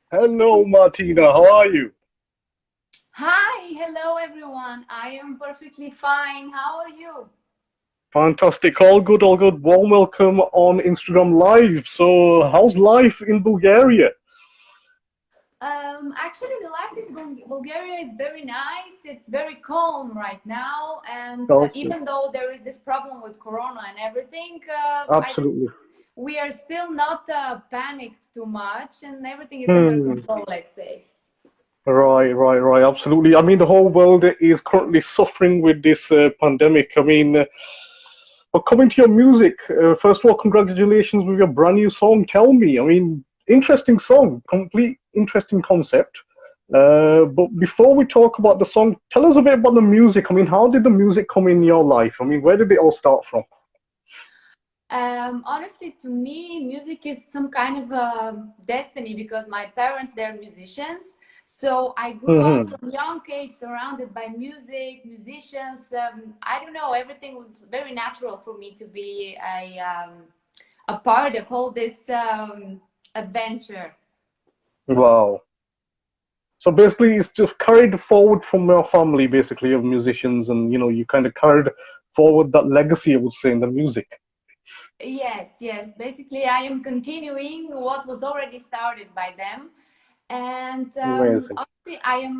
Hello, Martina. How are you? Hi, hello everyone. I am perfectly fine. How are you? Fantastic. All good, all good. Warm welcome on Instagram Live. So, how's life in Bulgaria? Actually, the life in Bulgaria is very nice. It's very calm right now, and Awesome. even though there is this problem with Corona and everything, I think Absolutely. we are still not panicked too much, and everything is under Hmm. control. Let's say. Right. Absolutely. I mean, the whole world is currently suffering with this pandemic. I mean, but coming to your music, first of all, congratulations with your brand new song. Tell me, I mean, interesting song, complete interesting concept. But before we talk about the song, tell us a bit about the music. I mean, how did the music come in your life? I mean, where did it all start from? Honestly, to me, music is some kind of a destiny because my parents, they're musicians. So I grew up Hmm. from young age surrounded by music, musicians. I don't know, everything was very natural for me to be a part of all this adventure. Wow. So basically, it's just carried forward from your family, basically, of musicians, and you kind of carried forward that legacy, I would say, in the music. Yes. Basically, I am continuing what was already started by them. And Amazing. honestly, I am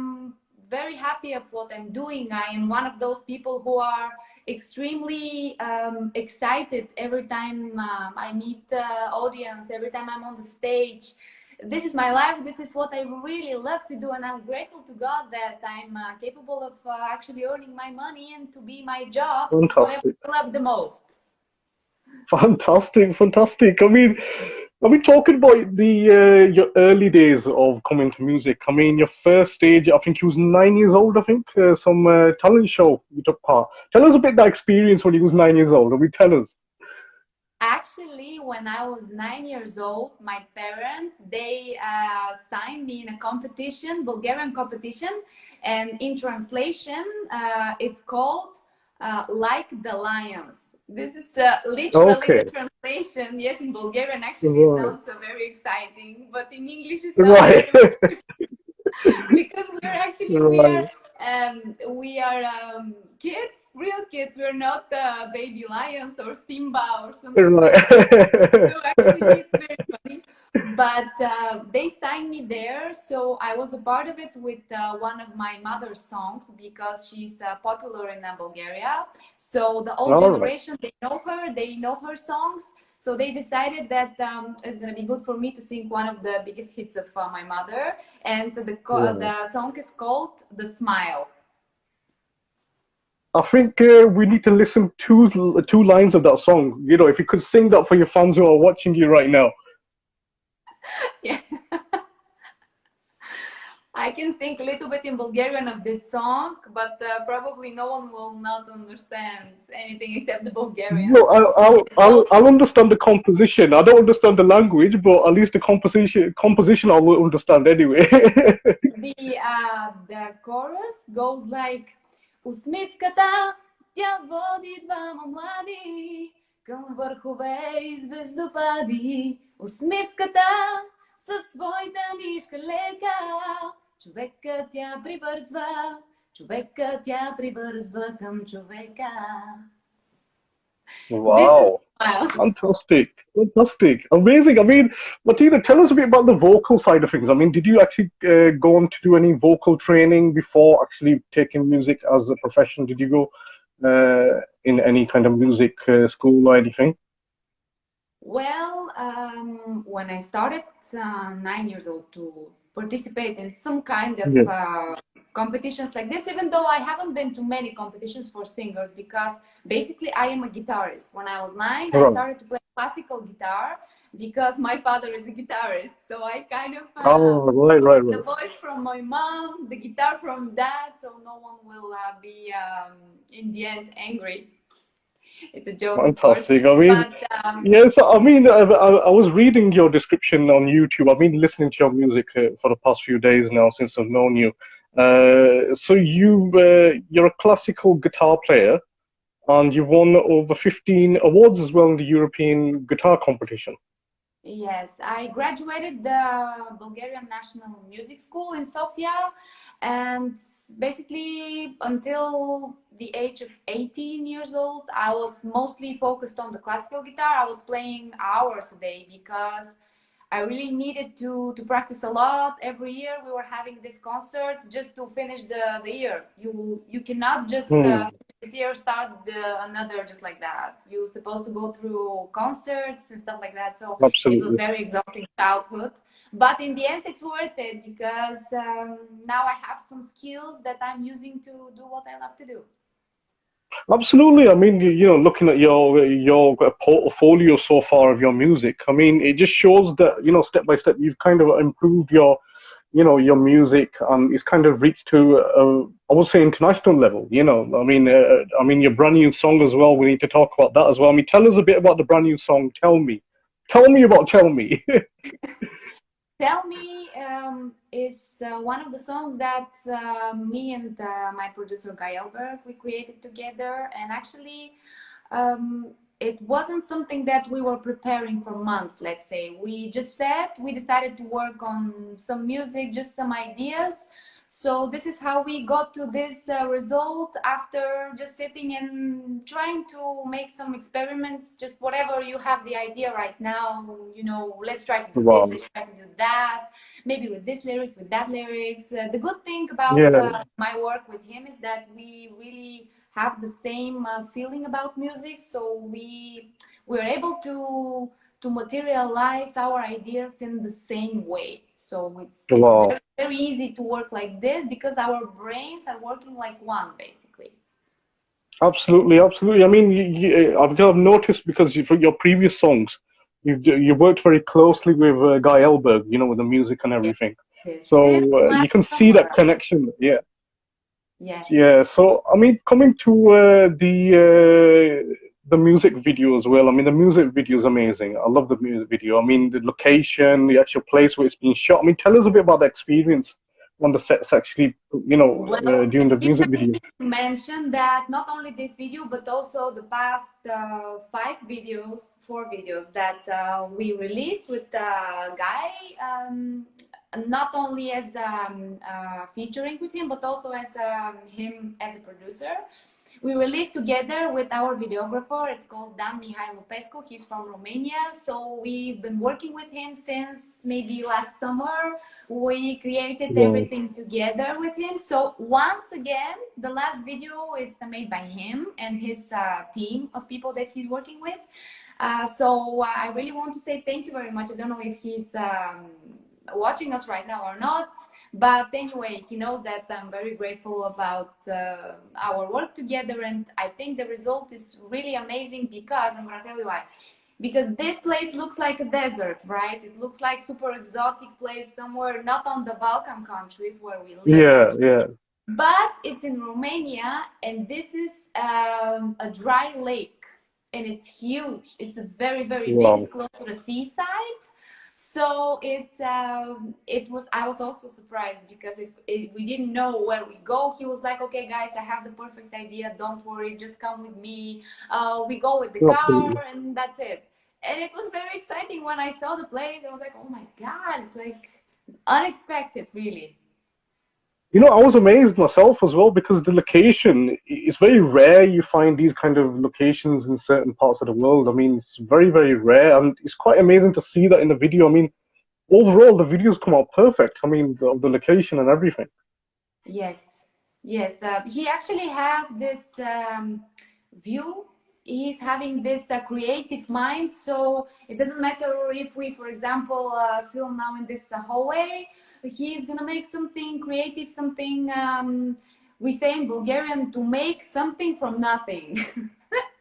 very happy of what I'm doing. I am one of those people who are extremely excited every time I meet audience, every time I'm on the stage. This is my life. This is what I really love to do, and I'm grateful to God that I'm capable of actually earning my money and to be my job, whatever Fantastic. I love the most. Fantastic. I mean, talking about the your early days of coming to music. I mean, your first stage. I think you was 9 years old. I think some talent show you took part. Tell us a bit that experience when you was 9 years old. I mean, tell us. Actually, when I was 9 years old, my parents they signed me in a competition, Bulgarian competition, and in translation, it's called "Like the Lions." This is literally the Okay. translation. Yes, in Bulgarian, actually, it Right. sounds very exciting, but in English, it sounds Right. because we're actually Right. we are kids, real kids. We're not baby lions or Simba or something like this. Right. So actually, it's very funny. But they signed me there, so I was a part of it with one of my mother's songs because she's popular in Bulgaria. So the old All right. generation, they know her songs. So they decided that it's gonna be good for me to sing one of the biggest hits of my mother, and Right. the song is called "The Smile." I think we need to listen to two lines of that song. If you could sing that for your fans who are watching you right now. Yeah. I can sing a little bit in Bulgarian of this song, but probably no one will not understand anything except the No, Bulgarians. I'll understand the composition. I don't understand the language, but at least the composition I will understand anyway. The chorus goes like усмивката тя води двама млади към върхове и звездопади. Усмивката със своята нишка лека човека тя прибързва към човека. This is Wow. smile. Fantastic. Amazing. I mean, Martina, tell us a bit about the vocal side of things. I mean, did you actually go on to do any vocal training before actually taking music as a profession? Did you go in any kind of music school or anything? Well, when I started 9 years old to participate in some kind of Yeah. competitions like this, even though I haven't been to many competitions for singers, because basically I am a guitarist. When I was nine, I Right. started to play classical guitar, because my father is a guitarist. So I kind of Oh, right, took right, the right. voice from my mom, the guitar from dad, so no one will be in the end angry. It's a joke, of course, Fantastic. I mean, but yes, I mean, I was reading your description on YouTube. I've been listening to your music for the past few days now since I've known you. So you're a classical guitar player, and you've won over 15 awards as well in the European guitar competition. yes, I graduated the Bulgarian National Music School in Sofia, and basically until the age of 18 years old, I was mostly focused on the classical guitar. I was playing hours a day because I really needed to practice a lot. Every year we were having these concerts just to finish the year. You cannot just Hmm, this year start another just like that. You're supposed to go through concerts and stuff like that. So it was absolutely. very exhausting childhood. But in the end, it's worth it because now I have some skills that I'm using to do what I love to do. Absolutely. I mean, looking at your portfolio so far of your music, I mean, it just shows that, step by step, you've kind of improved your music, and it's kind of reached to, I would say, international level. I mean, your brand new song as well. We need to talk about that as well. I mean, tell us a bit about the brand new song. Tell me about Tell Me. Tell Me is one of the songs that me and my producer Guy Elberg we created together, and actually it wasn't something that we were preparing for months. Let's say we decided to work on some music, just some ideas. So this is how we got to this result after just sitting and trying to make some experiments, just whatever you have the idea right now, let's try to do this, Wow. let's try to do that, maybe with this lyrics, with that lyrics. The good thing about Yeah. my work with him is that we really have the same feeling about music, so we're able to materialize our ideas in the same way. So it's Wow. very, very easy to work like this because our brains are working like one, basically. Absolutely, absolutely. I mean, I've noticed because for your previous songs, you worked very closely with Guy Elberg, with the music and Yes, everything. yes. So Since you last can see that summer. connection. Yeah, Yeah. yeah. So I mean, coming to the music video as well. I mean, the music video is amazing. I love the music video. I mean, the location, the actual place where it's being shot. I mean, tell us a bit about the experience on the sets actually, Well, during the it's music video. amazing to mention that not only this video, but also the past 4 videos that we released with Guy, not only as featuring with him, but also as him as a producer. We released together with our videographer. It's called Dan Mihai Lupescu. He's from Romania. So we've been working with him since maybe last summer. We created Wow. everything together with him. So once again, the last video is made by him and his team of people that he's working with. So I really want to say thank you very much. I don't know if he's watching us right now or not. But anyway, he knows that I'm very grateful about our work together, and I think the result is really amazing because I'm gonna tell you why. Because this place looks like a desert, right? It looks like super exotic place somewhere, not on the Balkan countries where we live Yeah, actually, yeah. but it's in Romania, and this is a dry lake, and it's huge. It's a very, very big. It's Wow. close to the seaside. So I was also surprised because we didn't know where we go. He was like, okay guys, I have the perfect idea, don't worry, just come with me. We go with the car Absolutely. and that's it. And it was very exciting when I saw the place. I was like, oh my god, it's like unexpected, really. I was amazed myself as well because the location, it's very rare you find these kind of locations in certain parts of the world. I mean, it's very, very rare, and it's quite amazing to see that in the video. I mean, overall, the videos come out perfect. I mean, the location and everything. Yes, yes. He actually have this view. He's having this creative mind. So it doesn't matter if we, for example, film now in this hallway. He's gonna make something creative, something we say in Bulgarian to make something from nothing.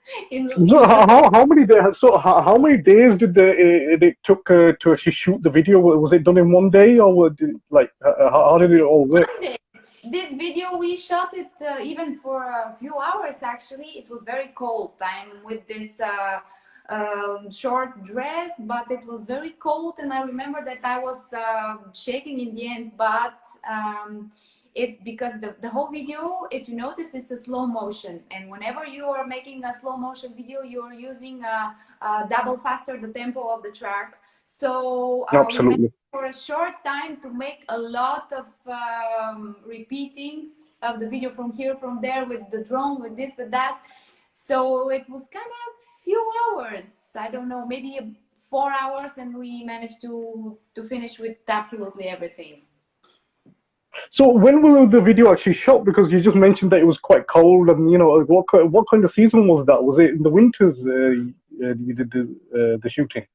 So in how many days did it took to actually shoot the video? Was it done in one day, or how did it all work? one day. This video we shot it even for a few hours. Actually, it was very cold. I'm with this short dress, but it was very cold, and I remember that I was shaking in the end. But it because the whole video, if you notice, is a slow motion, and whenever you are making a slow motion video, you are using double faster the tempo of the track. So we made Absolutely. for a short time to make a lot of repeatings of the video from here, from there, with the drone, with this, with that. So it was kind of few hours. I don't know, maybe 4 hours, and we managed to finish with absolutely everything. So when was the video actually shot? Because you just mentioned that it was quite cold, and what kind of season was that? Was it in the winters you did the shooting?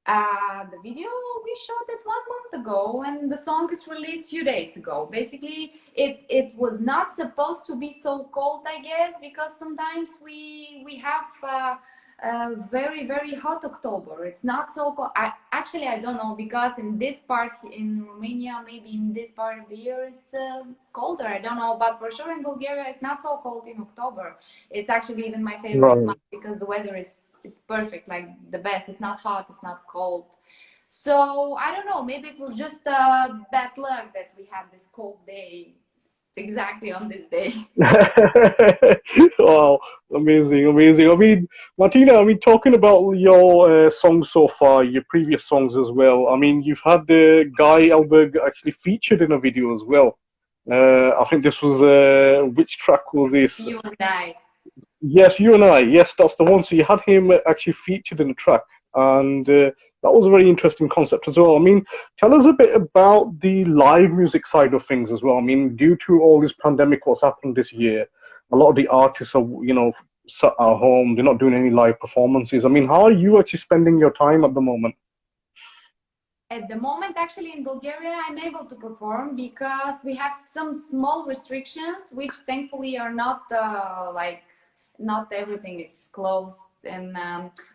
The video we shot it 1 month ago, and the song is released few days ago. Basically, it was not supposed to be so cold, I guess, because sometimes we have a very hot October. It's not so cold. Actually, I don't know, because in this part in Romania, maybe in this part of the year it's colder. I don't know, but for sure in Bulgaria it's not so cold in October. It's actually even my favorite Right. month, because the weather is perfect, like the best. It's not hot, it's not cold. So I don't know, maybe it was just bad luck that we have this cold day exactly on this day. Wow, amazing, amazing. I mean, Martina, I mean, talking about your songs so far, your previous songs as well. I mean, you've had Guy Elberg actually featured in a video as well. I think this was which track was this? You and I. Yes, you and I. Yes, that's the one. So you had him actually featured in the track, and that was a very interesting concept as well. I mean, tell us a bit about the live music side of things as well. I mean, due to all this pandemic, what's happened this year, a lot of the artists are, sat at home. They're not doing any live performances. I mean, how are you actually spending your time at the moment? At the moment, actually, in Bulgaria, I'm able to perform because we have some small restrictions, which thankfully are not like not everything is closed, and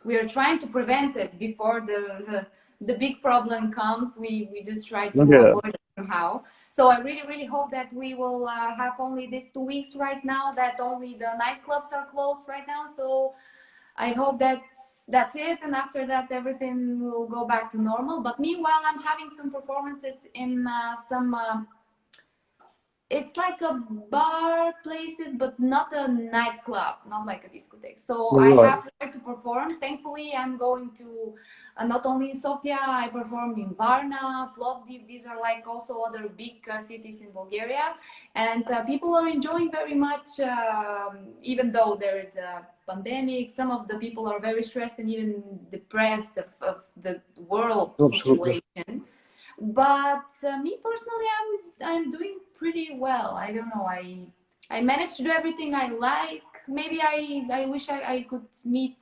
we are trying to prevent it before the big problem comes. We just try to Yeah, avoid it somehow. So I really hope that we will have only these 2 weeks right now, that only the nightclubs are closed right now. So I hope that that's it, and after that everything will go back to normal. But meanwhile, I'm having some performances in some it's like a bar places, but not a nightclub, not like a discotheque. So I right. have where to perform. Thankfully, I'm going to not only in Sofia, I performed in Varna, Plovdiv. These are like also other big cities in Bulgaria, and people are enjoying very much. Even though there is a pandemic, some of the people are very stressed and even depressed of the world Absolutely. situation. But me personally, I'm doing pretty well. I don't know. I managed to do everything I like. Maybe I wish I could meet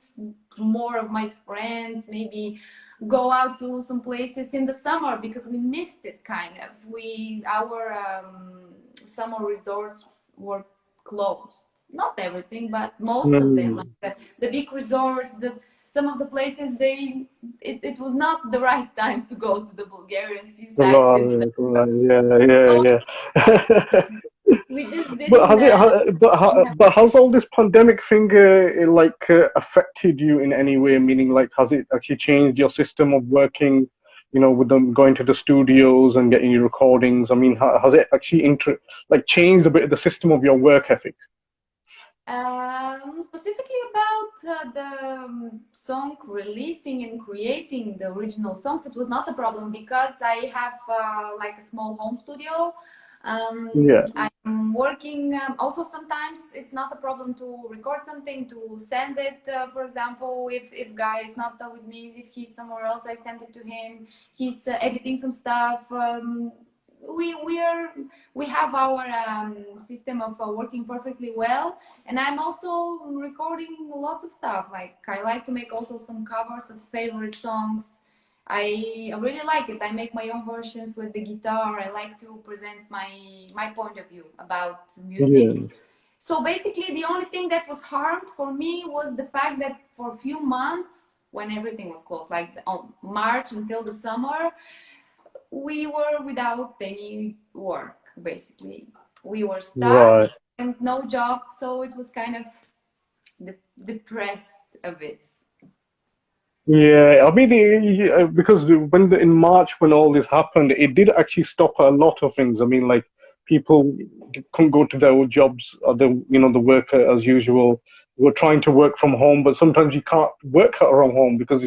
more of my friends. Maybe go out to some places in the summer, because we missed it kind of. Our summer resorts were closed. Not everything, but most of them. Like Mm. the big resorts, some of the places, it was not the right time to go to the Bulgarian seaside this Right, right, yeah, so yeah, yeah. we just But didn't have. but has all this pandemic thing affected you in any way? Meaning, like, has it actually changed your system of working? With them going to the studios and getting your recordings. I mean, has it actually changed a bit of the system of your work ethic? Specifically about the song releasing and creating the original songs, it was not a problem, because I have like a small home studio. Yeah, I'm working. Also, sometimes it's not a problem to record something, to send it. For example, if Guy is not with me, if he's somewhere else, I send it to him. He's editing some stuff. We we are we have our system of working perfectly well, and I'm also recording lots of stuff. Like, I like to make also some covers of favorite songs. I really like it. I make my own versions with the guitar. I like to present my point of view about music. yeah, So basically, the only thing that was harmed for me was the fact that for a few months, when everything was closed, like on March until the summer, we were without any work. Basically, we were stuck Right. and no job, so it was kind of depressed a bit. Yeah, I mean, because in March when all this happened, it did actually stop a lot of things. I mean, like people couldn't go to their jobs, or the work as usual. We're trying to work from home, but sometimes you can't work from home because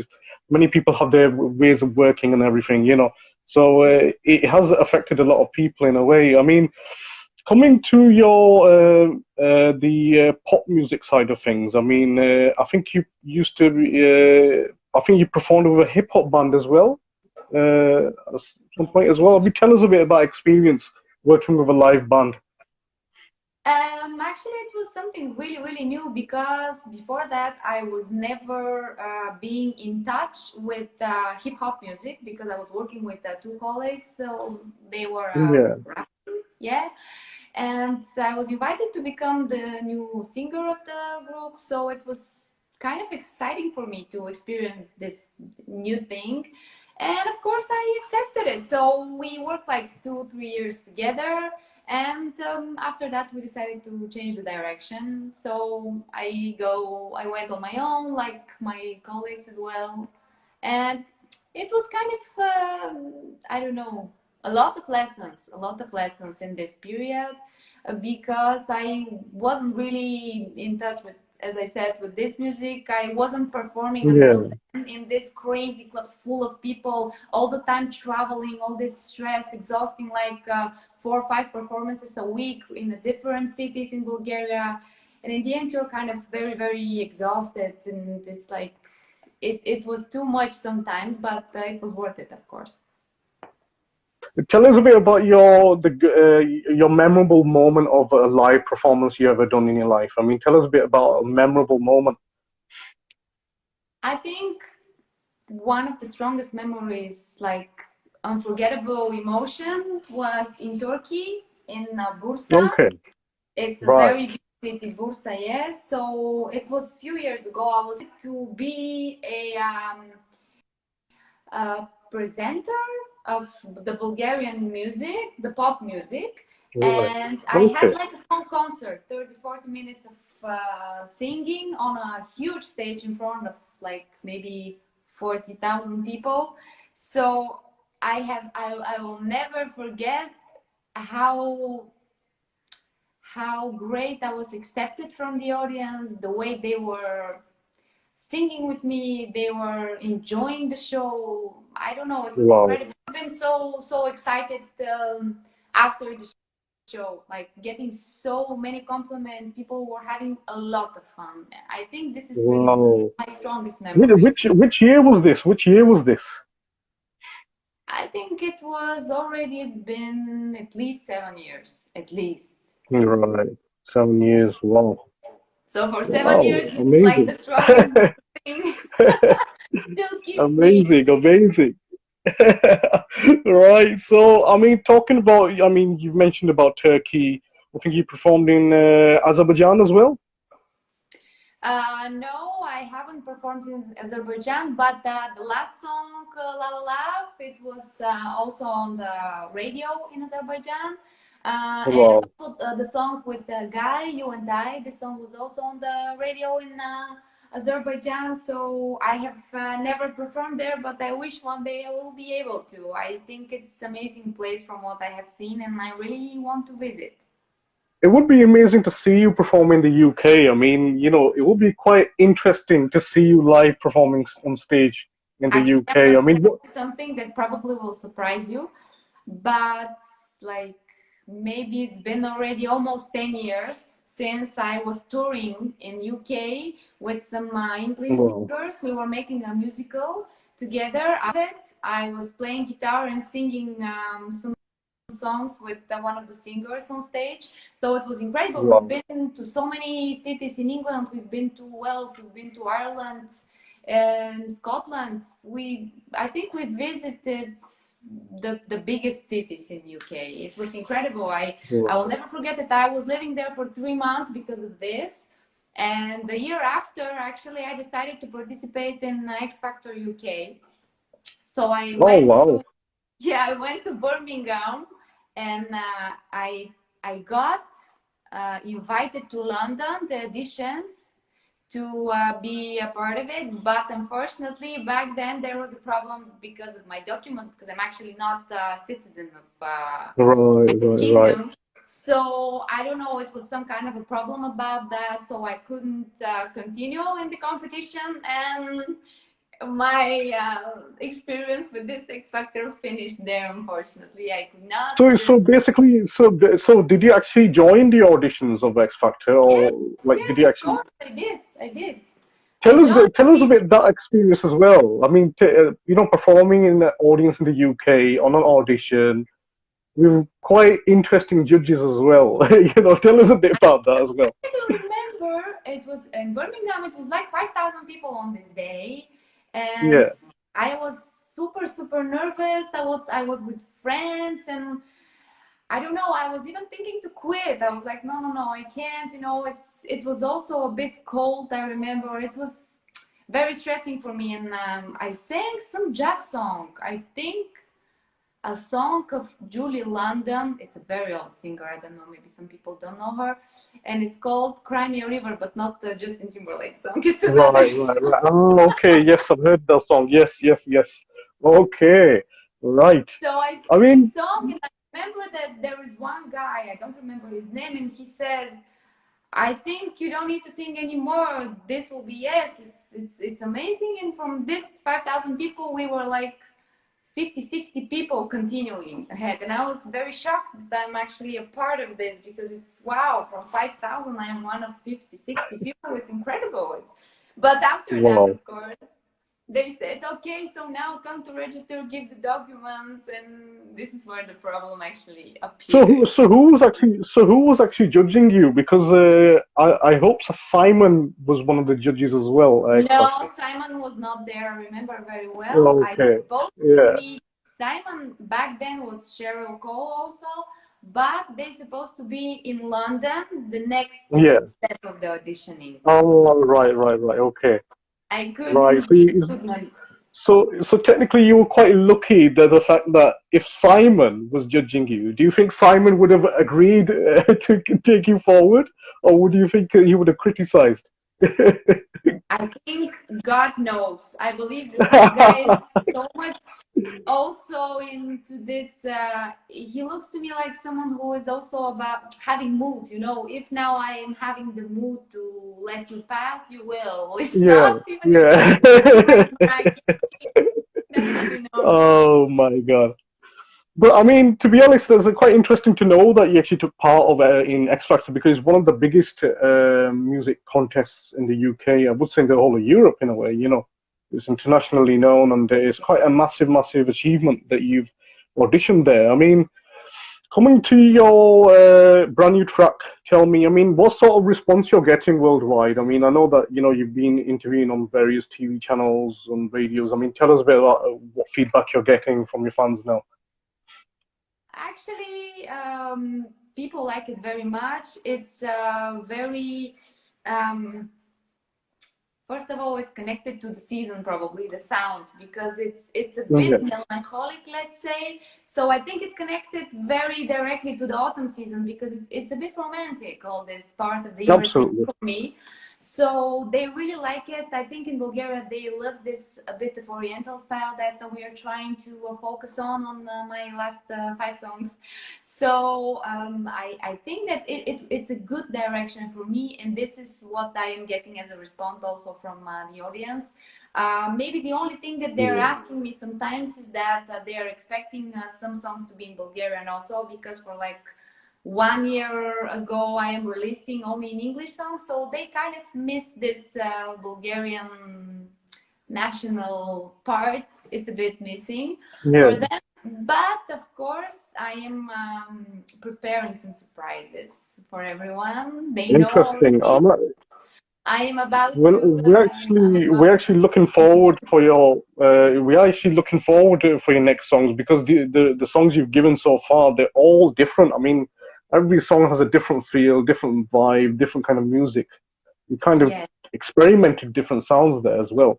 many people have their ways of working and everything. So it has affected a lot of people in a way. I mean, coming to your the pop music side of things, I mean, I think you used to. I think you performed with a hip hop band as well, at some point as well. I mean, tell us a bit about experience working with a live band. Actually, it was something really, really new because before that, I was never being in touch with hip hop music because I was working with two colleagues, so they were Yeah, rapping, yeah. And I was invited to become the new singer of the group, so it was kind of exciting for me to experience this new thing. And of course, I accepted it. So we worked like 2, 3 years together. And after that, we decided to change the direction. So I went on my own, like my colleagues as well. And it was kind of, I don't know, a lot of lessons in this period because I wasn't really in touch with, as I said, with this music. I wasn't performing until yeah, then in this crazy clubs full of people, all the time traveling, all this stress, exhausting, like 4 or 5 performances a week in the different cities in Bulgaria. And in the end, you're kind of very, very exhausted. And it's like, it was too much sometimes, but it was worth it, of course. tell us a bit about your memorable moment of a live performance you ever done in your life. I mean, tell us a bit about a memorable moment. I think one of the strongest memories, like unforgettable emotion, was in Turkey, in Bursa. Okay, It's a right, very big city, Bursa, yes. So it was a few years ago. I was to be a presenter of the Bulgarian music, the pop music. right, And I had okay, like a small concert, 30, 40 minutes of singing on a huge stage in front of like maybe 40,000 people. So I will never forget how great I was accepted from the audience, the way they were singing with me, they were enjoying the show. I don't know, it was wow. incredible. I've been so excited after the show, like getting so many compliments. People were having a lot of fun. I think this is really Wow. my strongest Which, memory. which which year was this? Which year was this? I think it was already, it's been at least 7 years, at least. Right. 7 years. Wow. So for 7 years, Wow. it's like Amazing. the strongest thing. Still keeps me. Amazing. Amazing. Right. So, I mean, I mean, you mentioned about Turkey. I think you performed in Azerbaijan as well. No, I haven't performed in Azerbaijan, but the last song, La La La, it was also on the radio in Azerbaijan. And Wow. also the song with the guy, You and I, the song was also on the radio in Azerbaijan. So I have never performed there, but I wish one day I will be able to. I think it's an amazing place from what I have seen, and I really want to visit. It would be amazing to see you perform in the UK. I mean, it would be quite interesting to see you live performing on stage in the Actually, I'm UK. going I to mean, tell you something that probably will surprise you, but like maybe it's been already almost 10 years since I was touring in UK with some English wow. singers. We were making a musical together. Of it, I was playing guitar and singing some songs with one of the singers on stage. So it was incredible. We've Wow. been to so many cities in England. We've been to Wales. We've been to Ireland, Scotland. I think we visited the biggest cities in UK. It was incredible. I will never forget it. I was living there for 3 months because of this. And the year after, actually, I decided to participate in X Factor UK. So I went to, yeah, I went to Birmingham, and I got invited to London, the auditions, to be a part of it. But unfortunately, back then there was a problem because of my documents, because I'm actually not a citizen of the kingdom. So I don't know, it was some kind of a problem about that, so I couldn't continue in the competition, and my experience with this X Factor finished there. Unfortunately, I could not. So basically, so did you actually join the auditions of X Factor, or yes, did you actually? Of course, I did. Tell us about that experience as well. I mean, performing in the audience in the UK on an audition with quite interesting judges as well. Tell us a bit about that as well. I do remember it was in Birmingham. It was like 5,000 people on this day, and I was super nervous. I was with friends, and I don't know, I was even thinking to quit. I was like, no, I can't. It was also a bit cold. I remember it was very stressing for me, and I sang some jazz song. I think a song of Julie London. It's a very old singer. I don't know, maybe some people don't know her, and it's called "Cry Me a River," but not the Justin Timberlake song. It's another song. Right. Oh, okay. Yes, I've heard that song. Yes. Okay. Right. So I mean, song, and I remember that there is one guy, I don't remember his name, and he said, I think you don't need to sing anymore. This will be, yes, it's amazing. And from this 5,000 people, we were like 50, 60 people continuing ahead. And I was very shocked that I'm actually a part of this, because it's, wow, from 5,000, I am one of 50, 60 people. It's incredible. But after that, of course, they said, okay, so now come to register, give the documents, and this is where the problem actually appeared. So who was actually judging you? Because I hope Simon was one of the judges as well. No, Simon was not there. I remember very well. Okay. I supposed to meet Simon back then was Cheryl Cole also, but they supposed to be in London the next step of the auditioning. Oh, right. Okay. I couldn't. So technically, you were quite lucky that the fact that if Simon was judging you, do you think Simon would have agreed to take you forward, or would you think he would have criticized? I think God knows. I believe that this guy is so much also into this. He looks to me like someone who is also about having mood. If now I am having the mood to let you pass, you will. If not, even Oh my God. But I mean, to be honest, it's quite interesting to know that you actually took part of in X Factor, because it's one of the biggest music contests in the UK. I would say in the whole of Europe, in a way. It's internationally known, and it's quite a massive achievement that you've auditioned there. I mean, coming to your brand new track, tell me, I mean, what sort of response you're getting worldwide? I mean, I know that you've been interviewing on various TV channels and radios. I mean, tell us a bit about what feedback you're getting from your fans now. Actually, people like it very much. It's very, first of all, it's connected to the season, probably the sound, because it's a bit melancholic, let's say. So I think it's connected very directly to the autumn season, because it's a bit romantic, all this part of the year for me. So they really like it. I think in Bulgaria they love this a bit of Oriental style that we are trying to focus on my last 5 songs. So I think that it's a good direction for me, and this is what I am getting as a response also from the audience. Maybe the only thing that they're asking me sometimes is that they are expecting some songs to be in Bulgarian also, because for like 1 year ago I am releasing only in English songs, so they kind of miss this Bulgarian national part. It's a bit missing for them. But of course I am preparing some surprises for everyone. They know. Interesting. I am about Well, to. I'm we're about actually looking forward for your we are actually looking forward for your next songs because the songs you've given so far, they're all different. I mean, every song has a different feel, different vibe, different kind of music. You kind of yes. experimented different sounds there as well.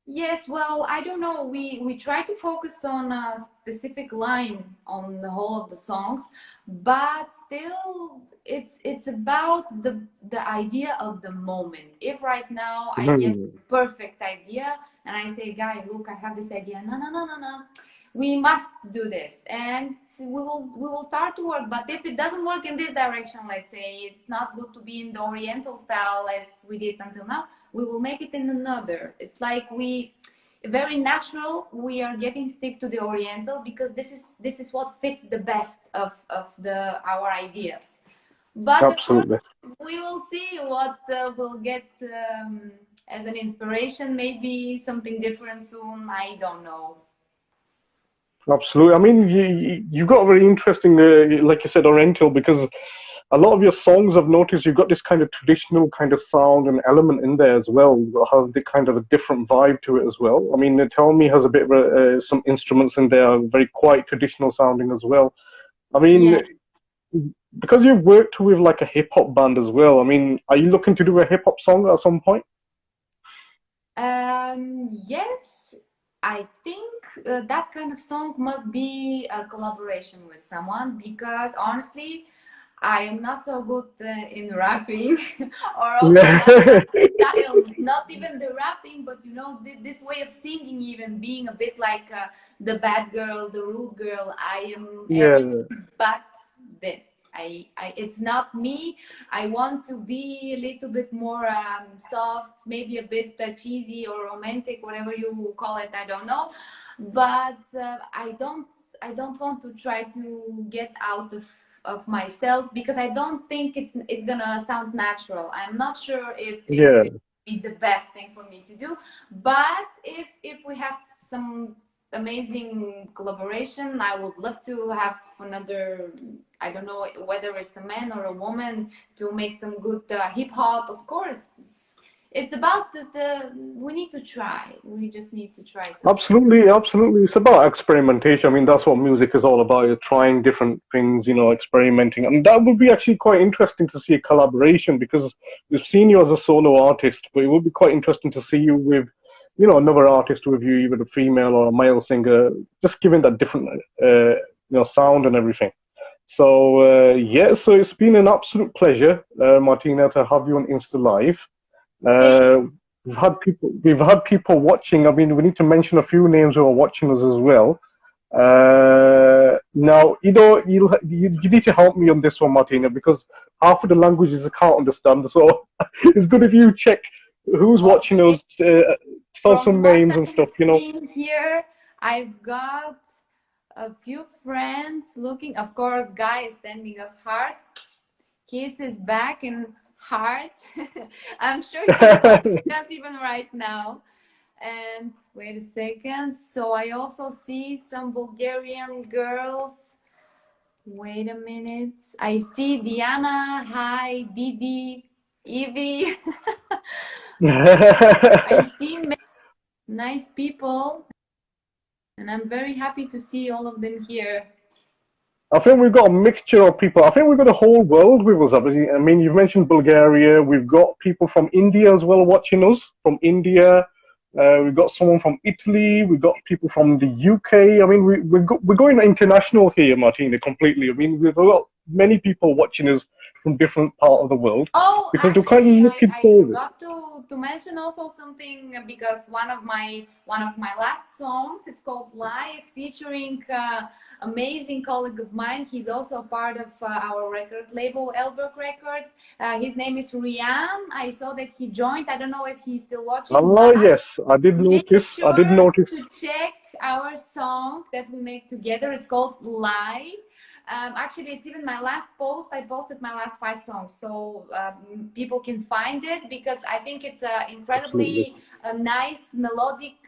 Yes, well, I don't know. We try to focus on a specific line on the whole of the songs, but still, it's about the idea of the moment. If right now I get Mhm. perfect idea and I say, "Guy, look, I have this idea. No, no, no, no, no. We must do this," and we will start to work. But if it doesn't work in this direction, let's say it's not good to be in the Oriental style as we did until now, we will make it in another. It's like we very natural we are getting stick to the Oriental because this is what fits the best of the our ideas. But of course Absolutely. we will see what we'll get as an inspiration, maybe something different soon, I don't know. Absolutely. I mean, you got a very interesting, like you said, Oriental, because a lot of your songs, I've noticed, you've got this kind of traditional kind of sound and element in there as well. You have the kind of a different vibe to it as well. I mean, Tell Me has a bit of some instruments in there, very quite traditional sounding as well. I Yeah. mean, because you've worked with like a hip hop band as well. I mean, are you looking to do a hip hop song at some point? Yes, I think that kind of song must be a collaboration with someone because honestly, I am not so good in rapping, or also Yeah. that style, not even the rapping, but this way of singing, even being a bit like the bad girl, the rude girl. I am Yeah. everything but this. It's not me. I want to be a little bit more soft, maybe a bit cheesy or romantic, whatever you call it. I don't know, but I don't want to try to get out of myself because I don't think it's gonna sound natural. I'm not sure if Yeah. it be the best thing for me to do, but if we have some amazing collaboration, I would love to have another. I don't know whether it's a man or a woman to make some good hip hop. Of course, it's about the. We need to try. We just need to try something. Absolutely, absolutely. It's about experimentation. I mean, that's what music is all about. You're trying different things, experimenting. And that would be actually quite interesting to see a collaboration because we've seen you as a solo artist, but it would be quite interesting to see you with, another artist with you, either a female or a male singer, just giving that different, sound and everything. So, yeah, so it's been an absolute pleasure, Martina, to have you on Insta Live. Thank Uh, we've had people watching. I mean, we need to mention a few names who are watching us as well. Now, you need to help me on this one, Martina, because half of the languages I can't understand. So it's good if you check who's watching Okay. us, tell From some what names and I'm stuff. seeing here, I've got a few friends looking. Of course, Guy is sending us hearts. Kiss is back in hearts. I'm sure he's watching us even right now. And wait a second. So I also see some Bulgarian girls. Wait a minute. I see Diana. Hi, Didi, Evie. I see nice people, and I'm very happy to see all of them here. I think we've got a mixture of people. I think we've got a whole world with us. I mean, you've mentioned Bulgaria. We've got people from India as well watching us. From India, we've got someone from Italy. We've got people from the UK. I mean, we're going international here, Martina, completely. I mean, we've got many people watching us from different part of the world Oh, because we're kind of actually, looking I forward. forgot to mention also something because one of my last songs, it's called "Lie," is featuring amazing colleague of mine. He's also a part of our record label, Elbrook Records. His name is Rian. I saw that he joined. I don't know if he's still watching, Allah, but yes, I did make notice. I did sure notice. to check our song that we make together. It's called "Lie." Actually, it's even my last post. I posted my last 5 songs, so people can find it, because I think it's a Absolutely. incredibly nice melodic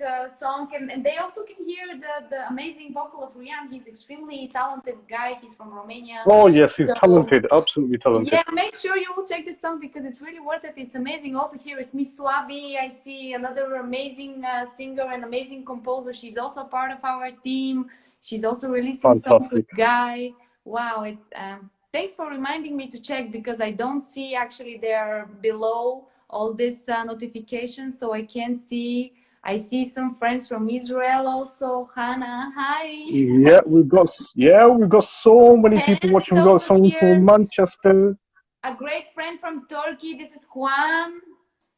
song, and they also can hear the amazing vocal of Rian. He's extremely talented guy. He's from Romania. Oh yes, he's So talented, absolutely talented. yeah, make sure you will check this song because it's really worth it. It's amazing. Also, here is Miss Suavi. I see another amazing singer and amazing composer. She's also part of our team. She's also releasing songs with Fantastic. Guy. Wow, it's thanks for reminding me to check, because I don't see actually there below all these notifications, so I can see. I see some friends from Israel also. Hannah, hi. Yeah, we've got so many people Pen is watching. We've got also someone from here. Manchester. A great friend from Turkey. This is Juan.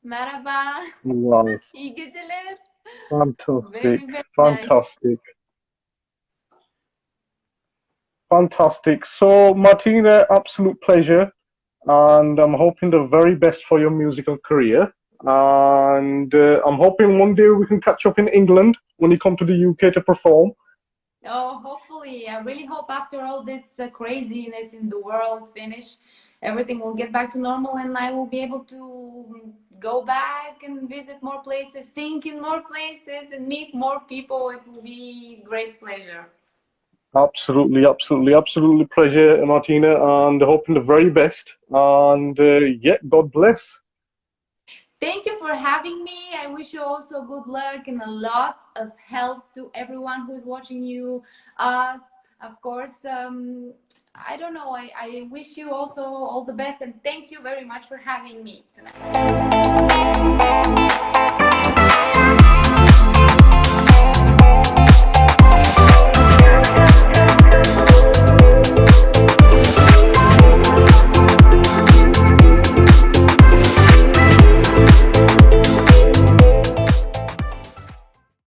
Merhaba. Wow, İyi geceler. fantastic, Very, very nice. fantastic, fantastic. So, Martina, absolute pleasure, and I'm hoping the very best for your musical career. And I'm hoping one day we can catch up in England when you come to the UK to perform. Oh, hopefully. I really hope after all this craziness in the world finish, everything will get back to normal and I will be able to go back and visit more places, sing in more places, and meet more people. It will be great pleasure. Absolutely, absolutely, absolutely pleasure, Martina, and hoping the very best. And yeah, God bless. Thank you for having me. I wish you also good luck and a lot of help to everyone who is watching you. Us, of course. I don't know. I wish you also all the best, and thank you very much for having me tonight.